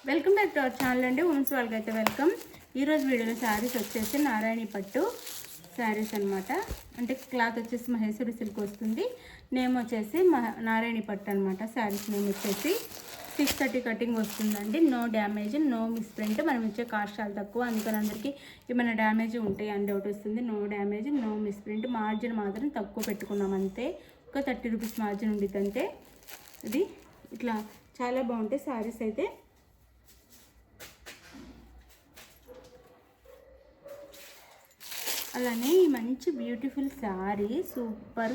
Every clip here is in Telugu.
Welcome back to our channel అండి. ఉమెన్స్ వాళ్ళకి అయితే వెల్కమ్. ఈరోజు వీడియోలో శారీస్ వచ్చేసి నారాయణి పట్టు శారీస్ అనమాట. అంటే క్లాత్ వచ్చేసి మహేశ్వరి సిల్క్ వస్తుంది. నేమ్ వచ్చేసి నారాయణి పట్టు అనమాట. శారీస్ నేమ్ వచ్చేసి 630 కటింగ్ వస్తుందండి. No damage, no misprint. మనం ఇచ్చే కాస్ట్ చాలా తక్కువ, అందుకని అందరికీ ఏమైనా డ్యామేజ్ ఉంటాయి అని డౌట్ వస్తుంది. No damage, no misprint. Margin మాత్రం తక్కువ పెట్టుకున్నాం అంతే. ఒక 30 రూపీస్ మార్జిన్ ఉండిద్ది అంతే. ఇది ఇట్లా చాలా బాగుంటాయి శారీస్ అయితే. అలానే ఈ మంచి beautiful sari super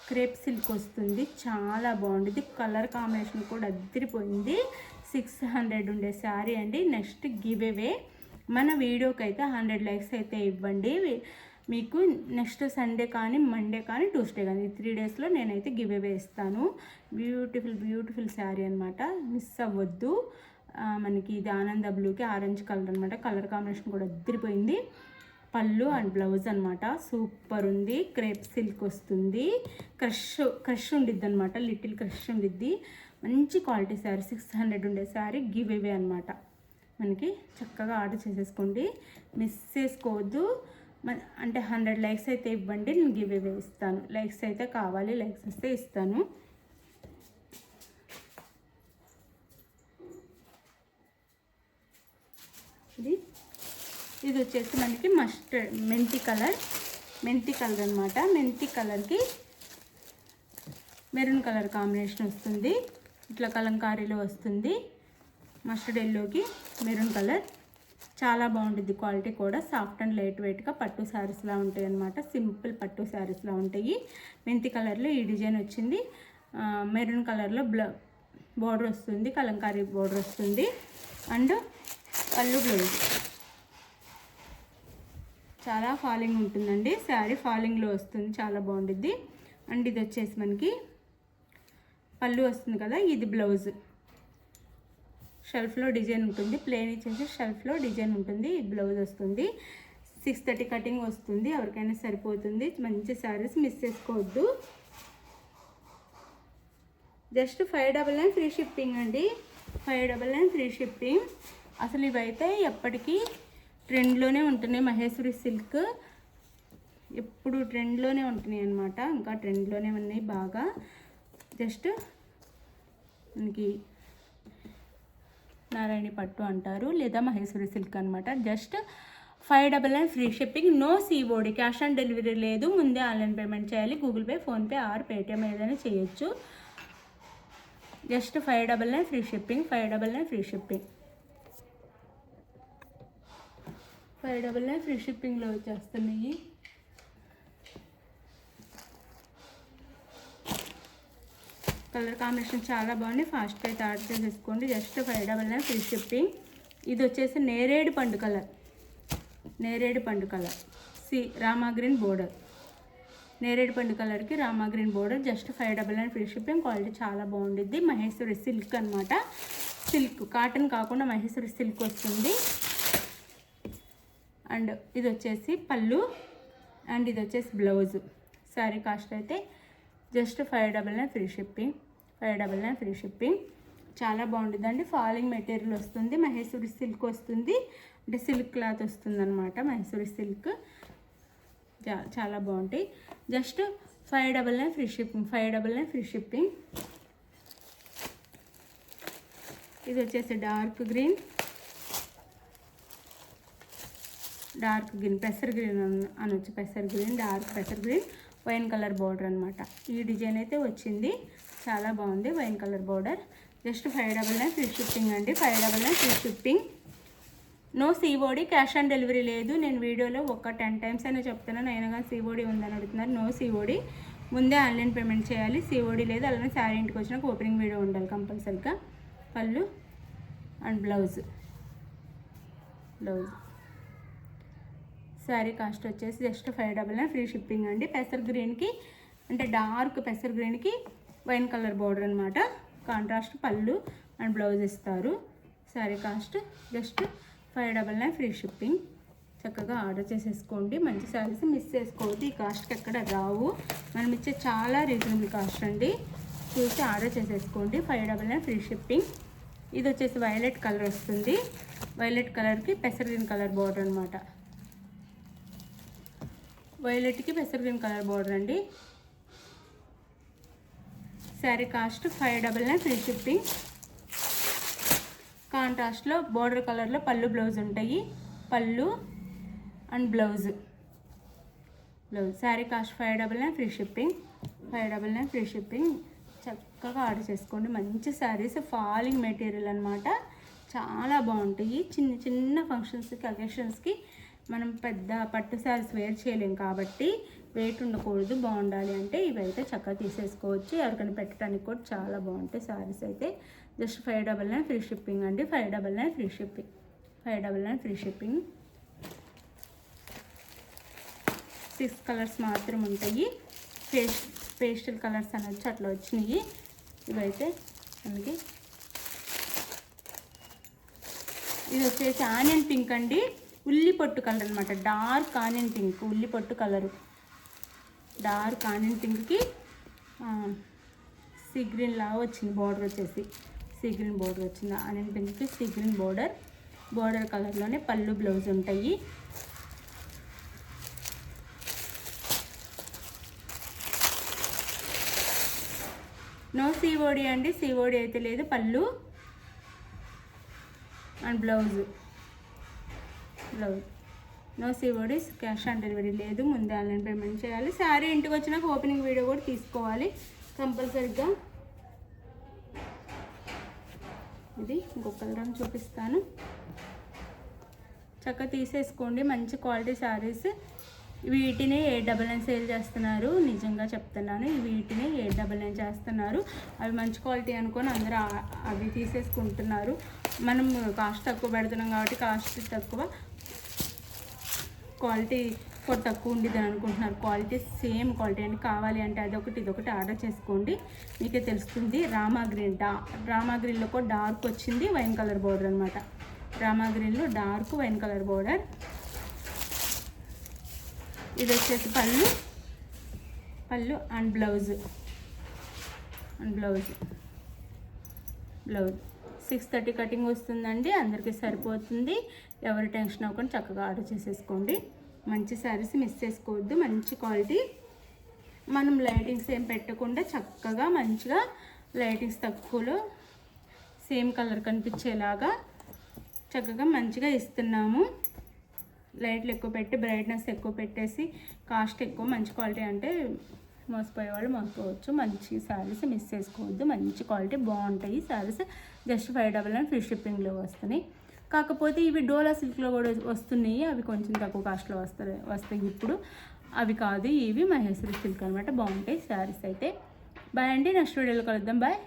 crepe silk వస్తుంది. చాలా బాగుంటుంది. కలర్ కాంబినేషన్ కూడా అదిరిపోయింది. 600 ఉండే శారీ అండి. నెక్స్ట్ గివ్ అవే మన వీడియోకి అయితే 100 లైక్స్ అయితే ఇవ్వండి. మీకు నెక్స్ట్ సండే కానీ, మండే కానీ, ట్యూస్డే కానీ 3 డేస్లో నేనైతే గివ్ అవే ఇస్తాను. బ్యూటిఫుల్ శారీ అనమాట. మిస్ అవ్వద్దు. మనకి ఇది ఆనంద బ్లూకి ఆరెంజ్ కలర్ అనమాట. కలర్ కాంబినేషన్ కూడా అదిరిపోయింది. పళ్ళు అండ్ బ్లౌజ్ అనమాట. సూపర్ ఉంది. క్రేప్ సిల్క్ వస్తుంది. క్రష్ ఉండిద్ది అనమాట. లిటిల్ క్రష్ ఉండిద్ది. మంచి క్వాలిటీ శారీ. 600 ఉండే శారీ గివ్ అవే అనమాట. మనకి చక్కగా ఆర్డర్ చేసేసుకోండి, మిస్ చేసుకోవద్దు. అంటే 100 లైక్స్ అయితే ఇవ్వండి, నేను గివ్ అవే ఇస్తాను. లైక్స్ అయితే కావాలి, లైక్స్ వస్తే ఇస్తాను. ఇది వచ్చేసి మనకి మెంతి కలర్ అనమాట. మెంతి కలర్కి మెరూన్ కలర్ కాంబినేషన్ వస్తుంది. ఇట్లా కలంకారీలో వస్తుంది. మస్టర్డ్ ఎల్లోకి మెరూన్ కలర్. చాలా బాగుంటుంది. క్వాలిటీ కూడా సాఫ్ట్ అండ్ లైట్ వెయిట్గా పట్టు శారీస్లా ఉంటాయి అన్నమాట. సింపుల్ పట్టు శారీస్లా ఉంటాయి. మెంతి కలర్లో ఈ డిజైన్ వచ్చింది. మెరూన్ కలర్లో బోర్డర్ వస్తుంది. కలంకారీ బోర్డర్ వస్తుంది. అండ్ పళ్ళు బ్లౌజ్. చాలా ఫాలింగ్ ఉంటుందండి. శారీ ఫాలింగ్లో వస్తుంది. చాలా బాగుంటుంది. అండ్ ఇది వచ్చేసి మనకి పళ్ళు వస్తుంది కదా, ఇది బ్లౌజ్. షెల్ఫ్లో డిజైన్ ఉంటుంది. ప్లెయిన్ ఇచ్చేసి షెల్ఫ్లో డిజైన్ ఉంటుంది. ఈ బ్లౌజ్ వస్తుంది. 630 కటింగ్ వస్తుంది. ఎవరికైనా సరిపోతుంది. మంచి శారీస్, మిస్ చేసుకోవద్దు. జస్ట్ 599 ఫ్రీ షిప్పింగ్ అండి. 599 ఫ్రీ షిప్పింగ్. అసలు ఇవైతే ఎప్పటికీ ట్రెండ్లోనే ఉంటున్నాయి. మహేశ్వరి సిల్క్ ఎప్పుడు ట్రెండ్లోనే ఉంటున్నాయి అన్నమాట. ఇంకా ట్రెండ్లోనే ఉన్నాయి బాగా. జస్ట్ మనకి నారాయణి పట్టు అంటారు, లేదా మహేశ్వరి సిల్క్ అనమాట. Just 599 free shipping. No COD, cash on delivery లేదు. ముందే ఆన్లైన్ పేమెంట్ చేయాలి. Google Pay, PhonePe or Paytm ఏదైనా చేయొచ్చు. Just 599 free shipping. 599 free shipping. 599 free షిప్పింగ్లో వచ్చేస్తున్నాయి. కలర్ కాంబినేషన్ చాలా బాగుంది. ఫాస్ట్గా అయితే ఆర్డర్ చేసేసుకోండి. Just 599 free shipping. ఇది వచ్చేసి నేరేడు పండు కలర్ రామా గ్రీన్ బోర్డర్. నేరేడు పండు కలర్కి Rama green border. Just 599 free shipping. Quality చాలా బాగుంటుంది. మహేశ్వరి సిల్క్ అనమాట. సిల్క్ కాటన్ కాకుండా మహేశ్వరి సిల్క్ వస్తుంది. అండ్ ఇది వచ్చేసి పళ్ళు అండ్ ఇది వచ్చేసి బ్లౌజ్. శారీ కాస్ట్ అయితే just 599 free shipping. 599 free shipping. చాలా బాగుంటుందండి. ఫాలింగ్ మెటీరియల్ వస్తుంది. మహేశ్వరి సిల్క్ వస్తుంది. అంటే సిల్క్ క్లాత్ వస్తుంది అనమాట. మహేశ్వరి సిల్క్ చాలా బాగుంటాయి. Just 599 free shipping. 599 free shipping. ఇది వచ్చేసి డార్క్ గ్రీన్ పెసర్ గ్రీన్ అనొచ్చు. డార్క్ పెసర్ గ్రీన్ వైన్ కలర్ బోర్డర్ అనమాట. ఈ డిజైన్ అయితే వచ్చింది. చాలా బాగుంది. Wine colour border. Just 599 free shipping అండి. 599 free shipping. No COD, cash on delivery లేదు. నేను వీడియోలో ఒక 10 టైమ్స్ అయినా చెప్తున్నాను, అయినా కానీ సిఓడి ఉందని అడుగుతున్నారు. No COD. ముందే ఆన్లైన్ పేమెంట్ చేయాలి. సిఓడి లేదు. అలానే శారీ ఇంటికి వచ్చినాక ఓపెనింగ్ వీడియో ఉండాలి కంపల్సరీగా. పళ్ళు అండ్ బ్లౌజ్. శారీ కాస్ట్ వచ్చేసి జస్ట్ 599 ఫ్రీ షిప్పింగ్ అండి. పెసర్ గ్రీన్కి అంటే డార్క్ పెసర్ గ్రీన్కి వైన్ కలర్ బోర్డర్ అనమాట. కాంట్రాస్ట్ పళ్ళు అండ్ బ్లౌజ్ ఇస్తారు. Sari cost just 599 free shipping. చక్కగా ఆర్డర్ చేసేసుకోండి. మంచి శారీస్ మిస్ చేసుకోవద్దు. ఈ కాస్ట్కి ఎక్కడ రావు. మనం ఇచ్చే చాలా రీజనబుల్ కాస్ట్ అండి. చూసి ఆర్డర్ చేసేసుకోండి. 599 ఫ్రీ షిప్పింగ్. ఇది వచ్చేసి వైలెట్ కలర్ వస్తుంది. వైలెట్ కలర్కి పెసర్ గ్రీన్ కలర్ బార్డర్ అనమాట. వైలెట్కి పెసర్ గ్రీన్ కలర్ బార్డర్ అండి. Sari cost 599 free shipping. కాంట్రాస్ట్లో బార్డర్ కలర్లో పళ్ళు బ్లౌజ్ ఉంటాయి. పళ్ళు and blouse sari cost 599 free shipping. 599 free shipping. చక్కగా ఆర్డర్ చేసుకోండి. మంచి శారీస్, ఫాలింగ్ మెటీరియల్ అనమాట. చాలా బాగుంటాయి. చిన్న చిన్న ఫంక్షన్స్కి, అకేషన్స్కి మనం పెద్ద పట్టు శారీస్ వేర్ చేయలేం కాబట్టి వెయిట్ ఉండకూడదు, బాగుండాలి అంటే ఇవైతే చక్కగా తీసేసుకోవచ్చు. ఎవరికైనా పెట్టడానికి కూడా చాలా బాగుంటాయి శారీస్ అయితే. జస్ట్ 599 ఫ్రీ షిప్పింగ్ అండి. 599 free shipping. 599 free shipping. 6 colours మాత్రం ఉంటాయి. పేస్టల్ కలర్స్ అనొచ్చు, అట్లా వచ్చినాయి ఇవైతే మనకి. ఇది వచ్చేసి ఆనియన్ పింక్ అండి. ఉల్లి పొట్టు కలర్ అనమాట. డార్క్ ఆనియన్ పింక్, ఉల్లి పొట్టు కలరు. డార్క్ ఆనియన్ పింక్కి సీ గ్రీన్ లాగా వచ్చింది బార్డర్ వచ్చేసి. సీ గ్రీన్ బార్డర్ వచ్చింది. ఆనియన్ పింక్కి సీ గ్రీన్ బార్డర్. బార్డర్ కలర్లోనే పళ్ళు బ్లౌజ్ ఉంటాయి. నో సిఓడి అండి. సిఓడి అయితే లేదు. పళ్ళు and blouse. No COD. Cash on delivery లేదు. ముందే ఆన్లైన్ పేమెంట్ చేయాలి. శారీ ఇంటికి వచ్చినాక ఓపెనింగ్ వీడియో కూడా తీసుకోవాలి కంపల్సరీగా. ఇది ఇంకొక కలర్ చూపిస్తాను. చక్కగా తీసేసుకోండి. మంచి క్వాలిటీ శారీస్. వీటిని 899 సేల్ చేస్తున్నారు. నిజంగా చెప్తున్నాను, వీటిని 899 చేస్తున్నారు. అవి మంచి క్వాలిటీ అనుకొని అందరూ అవి తీసేసుకుంటున్నారు. మనం కాస్ట్ తక్కువ పెడుతున్నాం కాబట్టి కాస్ట్ తక్కువ, క్వాలిటీ కూడా తక్కువ ఉండేది అనుకుంటున్నారు. క్వాలిటీ సేమ్ క్వాలిటీ అండి. కావాలి అంటే అదొకటి ఇదొకటి ఆర్డర్ చేసుకోండి, మీకే తెలుస్తుంది. రామా గ్రీన్లో కూడా డార్క్ వచ్చింది, వైన్ కలర్ బోర్డర్ అనమాట. రామా గ్రీన్లో డార్క్ వైన్ కలర్ బోర్డర్. ఇది వచ్చేసి పళ్ళు అండ్ బ్లౌజ్. 630 కటింగ్ వస్తుందండి. అందరికీ సరిపోతుంది. ఎవరు టెన్షన్ అవ్వకుండా చక్కగా ఆర్డర్ చేసేసుకోండి. మంచి శారీస్ మిస్ చేసుకోవద్దు. మంచి క్వాలిటీ. మనం లైటింగ్స్ ఏం పెట్టకుండా చక్కగా మంచిగా లైటింగ్స్ తక్కువలో సేమ్ కలర్ కనిపించేలాగా చక్కగా మంచిగా ఇస్తున్నాము. లైట్లు ఎక్కువ పెట్టి బ్రైట్నెస్ ఎక్కువ పెట్టేసి కాస్ట్ ఎక్కువ, మంచి క్వాలిటీ అంటే మోసపోయే వాళ్ళు మోసపోవచ్చు. మంచి శారీస్ మిస్ చేసుకోవద్దు. మంచి క్వాలిటీ బాగుంటాయి శారీస్. జస్ట్ 599 ఫ్రీ షిప్పింగ్లో వస్తున్నాయి. కాకపోతే ఇవి డోలా సిల్క్లో కూడా వస్తున్నాయి. అవి కొంచెం తక్కువ కాస్ట్లో వస్తాయి ఇప్పుడు. అవి కాదు, ఇవి మహేశ్వరి సిల్క్ అనమాట. బాగుంటాయి శారీస్ అయితే. బాయ్ అండి. నెక్స్ట్ వీడియోలో కలుద్దాం. బాయ్.